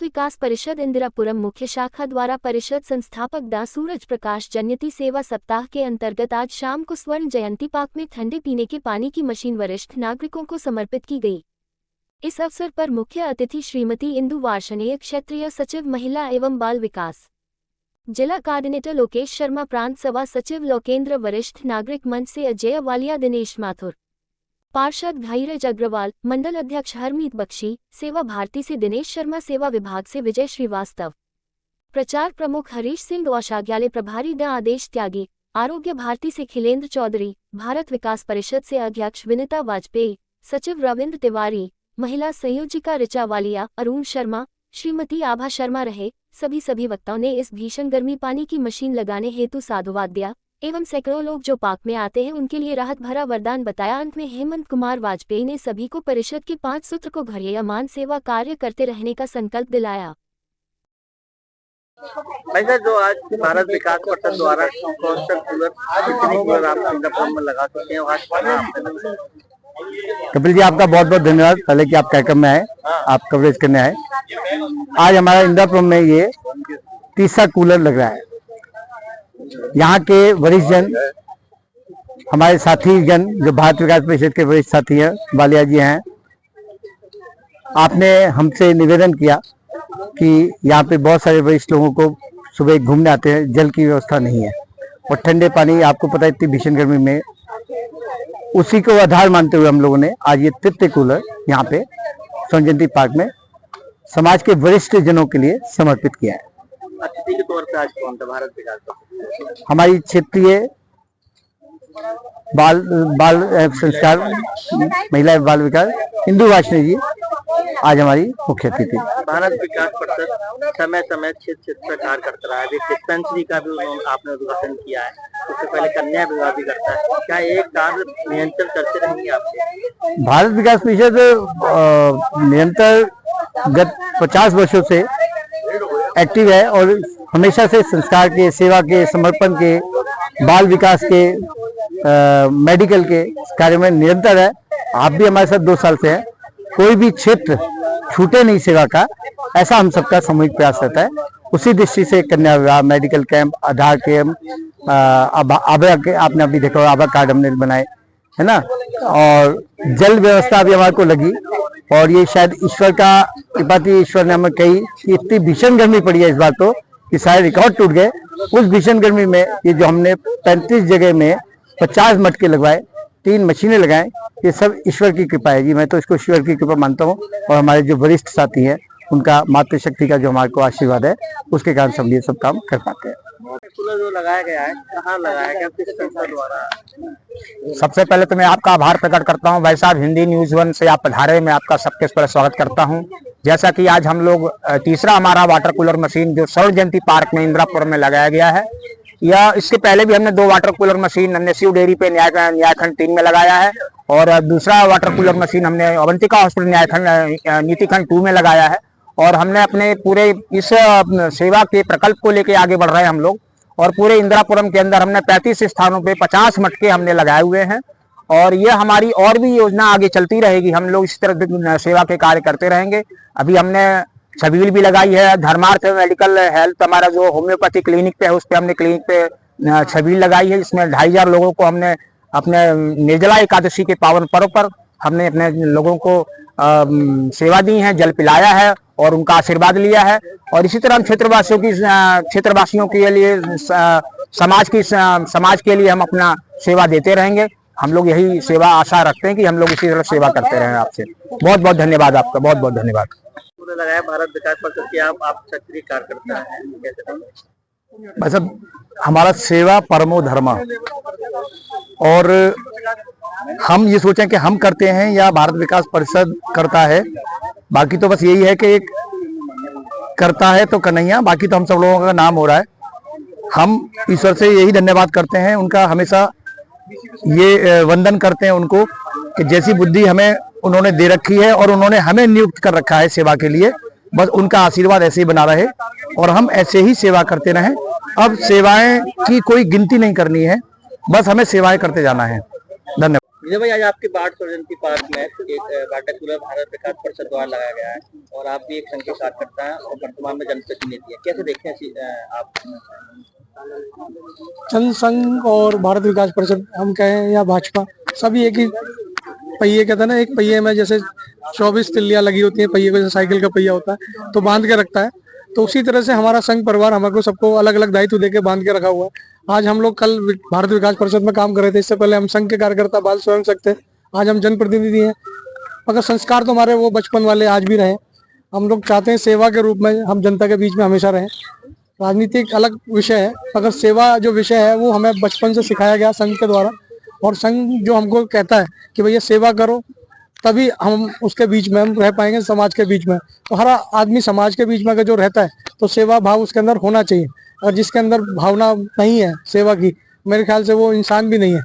विकास परिषद इंदिरापुरम मुख्य शाखा द्वारा परिषद संस्थापक डॉ. सूरज प्रकाश जयंती सेवा सप्ताह के अंतर्गत आज शाम को स्वर्ण जयंती पार्क में ठंडे पीने के पानी की मशीन वरिष्ठ नागरिकों को समर्पित की गई। इस अवसर पर मुख्य अतिथि श्रीमती इंदु वार्ष्णेय, क्षेत्रीय सचिव महिला एवं बाल विकास, जिला कोऑर्डिनेटर लोकेश शर्मा, प्रांत सभा सचिव लोकेंद्र, वरिष्ठ नागरिक मंच से अजय वालिया, दिनेश माथुर, पार्षद धीरज अग्रवाल, मंडल अध्यक्ष हरमीत बख्शी, सेवा भारती से दिनेश शर्मा, सेवा विभाग से विजय श्रीवास्तव, प्रचार प्रमुख हरीश सिंह, औषाध्यालय प्रभारी डॉ. आदेश त्यागी, आरोग्य भारती से खिलेंद्र चौधरी, भारत विकास परिषद से अध्यक्ष विनीता वाजपेयी, सचिव रविंद्र तिवारी, महिला संयोजिका ऋचा वालिया, अरुण शर्मा, श्रीमती आभा शर्मा रहे। सभी वक्ताओं ने इस भीषण गर्मी पानी की मशीन लगाने हेतु साधुवाद दिया एवं सैकड़ों लोग जो पार्क में आते हैं उनके लिए राहत भरा वरदान बताया। अंत में हेमंत कुमार वाजपेयी ने सभी को परिषद के 5 सूत्र को घड़ियामान सेवा कार्य करते रहने का संकल्प दिलाया। जो आज भारत विकास परिषद द्वारा कौन सा कूलर आप इंदिरापुरम में लगा सकते हैं? कपिल जी, आपका बहुत बहुत धन्यवाद पहले कि आप कार्यक्रम में आए, आप कवरेज करने आए। आज हमारा इंदिरापुरम में ये तीसरा कूलर लग रहा है। यहाँ के वरिष्ठ जन, हमारे साथी जन जो भारत विकास परिषद के वरिष्ठ साथी हैं, वालिया जी हैं, आपने हमसे निवेदन किया कि यहाँ पे बहुत सारे वरिष्ठ लोगों को सुबह घूमने आते हैं, जल की व्यवस्था नहीं है और ठंडे पानी, आपको पता है इतनी भीषण गर्मी में, उसी को आधार मानते हुए हम लोगों ने आज ये तृतीय कूलर यहाँ पे स्वर्ण जयंती पार्क में समाज के वरिष्ठ जनों के लिए समर्पित किया है। अतिथि के तौर पे आज कौन था भारत विकास? हमारी क्षेत्रीय बाल संस्कार महिला एवं बाल विकास इंदु वार्ष्णेय जी आज हमारी मुख्य अतिथि। भारत विकास परिषद समय समय क्षेत्र पर कार्य करता रहा है। डिस्पेंसरी का भी आपने उद्घाटन किया है, उससे पहले कन्या विवाह भी करता है। क्या एक कार्य निरंतर करते रहेंगे आपसे? भारत विकास परिषद निरंतर गत 50 वर्षों से एक्टिव है और हमेशा से संस्कार के, सेवा के, समर्पण के, बाल विकास के, मेडिकल के कार्य में निरंतर है। आप भी हमारे साथ 2 साल से हैं। कोई भी क्षेत्र छूटे नहीं सेवा का, ऐसा हम सबका सामूहिक प्रयास रहता है। उसी दृष्टि से कन्या विवाह, मेडिकल कैंप, आधार कैंप, आभा के आपने अभी देखा, आभा कार्ड हमने बनाए है ना, और जल व्यवस्था भी हमारे को लगी। और ये शायद ईश्वर का कृपा थी, ईश्वर ने हमें कही कि इतनी भीषण गर्मी पड़ी है इस बार तो कि सारे रिकॉर्ड टूट गए। उस भीषण गर्मी में ये जो हमने 35 जगह में 50 मटके लगवाए, 3 मशीनें लगाएं, ये सब ईश्वर की कृपा है जी। मैं तो इसको ईश्वर की कृपा मानता हूँ और हमारे जो वरिष्ठ साथी हैं उनका मातृशक्ति का जो हमारे को आशीर्वाद है, उसके कारण सब ये सब काम कर पाते हैं। कूलर जो लगाया गया है, कहाँ लगाया गया, किस संस्था द्वारा? सबसे पहले तो मैं आपका आभार प्रकट करता हूं। भाई साहब, हिंदी न्यूज 1 से आप पधारे, मैं आपका सबके पर स्वागत करता हूं। जैसा कि आज हम लोग तीसरा हमारा वाटर कूलर मशीन जो स्वर्ण जयंती पार्क में इंदिरापुरम में लगाया गया है, या इसके पहले भी हमने 2 वाटर कूलर मशीन हमने शिव डेयरी पे न्यायखंड 3 में लगाया है और दूसरा वाटर कूलर मशीन हमने अवंतिका हॉस्पिटल न्यायखंड नीतिखंड 2 में लगाया है। और हमने अपने पूरे इस सेवा के प्रकल्प को लेके आगे बढ़ रहे हैं हम लोग, और पूरे इंदिरापुरम के अंदर हमने 35 स्थानों पे 50 मटके हमने लगाए हुए हैं। और ये हमारी और भी योजना आगे चलती रहेगी, हम लोग इस तरह सेवा के कार्य करते रहेंगे। अभी हमने छबील भी लगाई है, धर्मार्थ मेडिकल हेल्थ हमारा जो होम्योपैथी क्लिनिक पे है, उस पे हमने क्लिनिक पे छबील लगाई है, जिसमें 2500 लोगों को हमने अपने निर्जला एकादशी के पावन पर्व पर हमने अपने लोगों को सेवा दी है, जल पिलाया है और उनका आशीर्वाद लिया है। और इसी तरह हम क्षेत्रवासियों के लिए समाज के लिए हम अपना सेवा देते रहेंगे। हम लोग यही सेवा आशा रखते हैं कि हम लोग इसी तरह सेवा करते रहें। आपसे बहुत बहुत धन्यवाद, आपका बहुत बहुत धन्यवाद। लगाया भारत विकास परिषद की आप सक्रिय कार्यकर्ता हैं, मतलब हमारा सेवा परमो धर्म, और हम ये सोचें कि हम करते हैं या भारत विकास परिषद करता है, बाकी तो बस यही है कि एक करता है तो कन्हैया, बाकी तो हम सब लोगों का नाम हो रहा है। हम ईश्वर से यही धन्यवाद करते हैं, उनका हमेशा ये वंदन करते हैं उनको कि जैसी बुद्धि हमें उन्होंने दे रखी है और उन्होंने हमें नियुक्त कर रखा है सेवा के लिए, बस उनका आशीर्वाद ऐसे ही बना रहे और हम ऐसे ही सेवा करते रहें। अब सेवाएं की कोई गिनती नहीं करनी है, बस हमें सेवाएं करते जाना है। धन्यवाद। विजय भाई, आज आपके बाढ़ जयंती पार्क में एक वाटर कूलर भारत विकास परिषद द्वारा लगाया गया है और आप भी एक संघ के कार्यकर्ता हैं और वर्तमान में जनप्रतिनिधि है, कैसे देखते हैं आप? जनसंघ और भारत विकास परिषद हम कहें या भाजपा, सभी एक ही पहिए कहते हैं ना, एक पहिए में जैसे 24 तिल्लियां लगी होती है पहिए को, जैसे साइकिल का पहिया होता है तो बांध के रखता है, तो उसी तरह से हमारा संघ परिवार हमको सबको अलग अलग दायित्व देके बांध के रखा हुआ है। आज हम लोग कल भारत विकास परिषद में काम कर रहे थे, इससे पहले हम संघ के कार्यकर्ता बाल स्वयं सकते, आज हम जनप्रतिनिधि हैं, मगर संस्कार तो हमारे वो बचपन वाले आज भी रहे। हम लोग चाहते हैं सेवा के रूप में हम जनता के बीच में हमेशा रहें। राजनीति एक अलग विषय है, मगर सेवा जो विषय है वो हमें बचपन से सिखाया गया संघ के द्वारा, और संघ जो हमको कहता है कि भैया सेवा करो, तभी हम उसके बीच में हम रह पाएंगे, समाज के बीच में। तो हर आदमी समाज के बीच में अगर जो रहता है तो सेवा भाव उसके अंदर होना चाहिए, और जिसके अंदर भावना नहीं है सेवा की, मेरे ख्याल से वो इंसान भी नहीं है।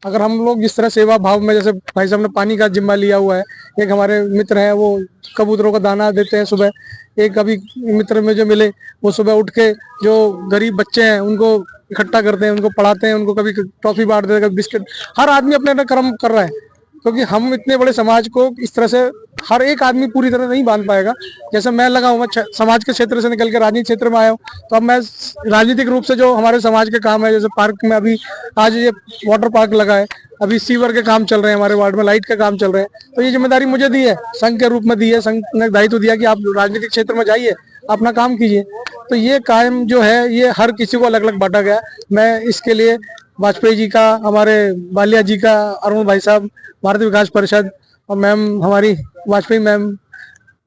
अगर हम लोग जिस तरह सेवा भाव में, जैसे भाई साहब ने पानी का जिम्मा लिया हुआ है, एक हमारे मित्र हैं वो कबूतरों का दाना देते हैं सुबह, एक अभी मित्र में जो मिले वो सुबह उठ के जो गरीब बच्चे हैं उनको इकट्ठा करते हैं, उनको पढ़ाते हैं, उनको कभी टॉफी बांट देते हैं, कभी बिस्किट। हर आदमी अपने अपने कर्म कर रहा है, क्योंकि हम इतने बड़े समाज को इस तरह से हर एक आदमी पूरी तरह नहीं बांध पाएगा। जैसे मैं लगा हूँ, मैं समाज के क्षेत्र से निकल के राजनीतिक क्षेत्र में आया हूँ, तो अब मैं राजनीतिक रूप से जो हमारे समाज के काम है, जैसे पार्क में अभी आज ये वाटर पार्क लगा है, अभी सीवर के काम चल रहे हैं, हमारे वार्ड में लाइट के काम चल रहे हैं, तो ये जिम्मेदारी मुझे दी है, संघ के रूप में दी है। संघ ने दायित्व दिया कि आप राजनीतिक क्षेत्र में जाइए, अपना काम कीजिए। तो ये काम जो है ये हर किसी को अलग अलग बांटा गया। मैं इसके लिए वाजपेयी जी का, हमारे बालिया जी का, अरुण भाई साहब, भारत विकास परिषद, और मैम हमारी वाजपेयी मैम,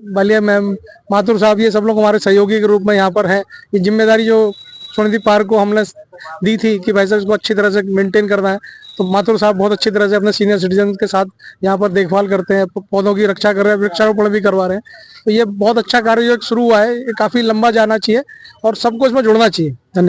बालिया मैम, माथुर साहब, ये सब लोग हमारे सहयोगी के रूप में यहाँ पर हैं। ये जिम्मेदारी जो सोनिधि पार्क को हमने दी थी कि भाई साहब इसको अच्छी तरह से मेंटेन करना है, तो माथुर साहब बहुत अच्छी तरह से अपने सीनियर सिटीजन के साथ यहाँ पर देखभाल करते हैं, पौधों की रक्षा कर रहे हैं, वृक्षारोपण भी करवा रहे हैं। तो ये बहुत अच्छा कार्य जो शुरू हुआ है, ये काफी लंबा जाना चाहिए और सबको इसमें जुड़ना चाहिए। धन्यवाद।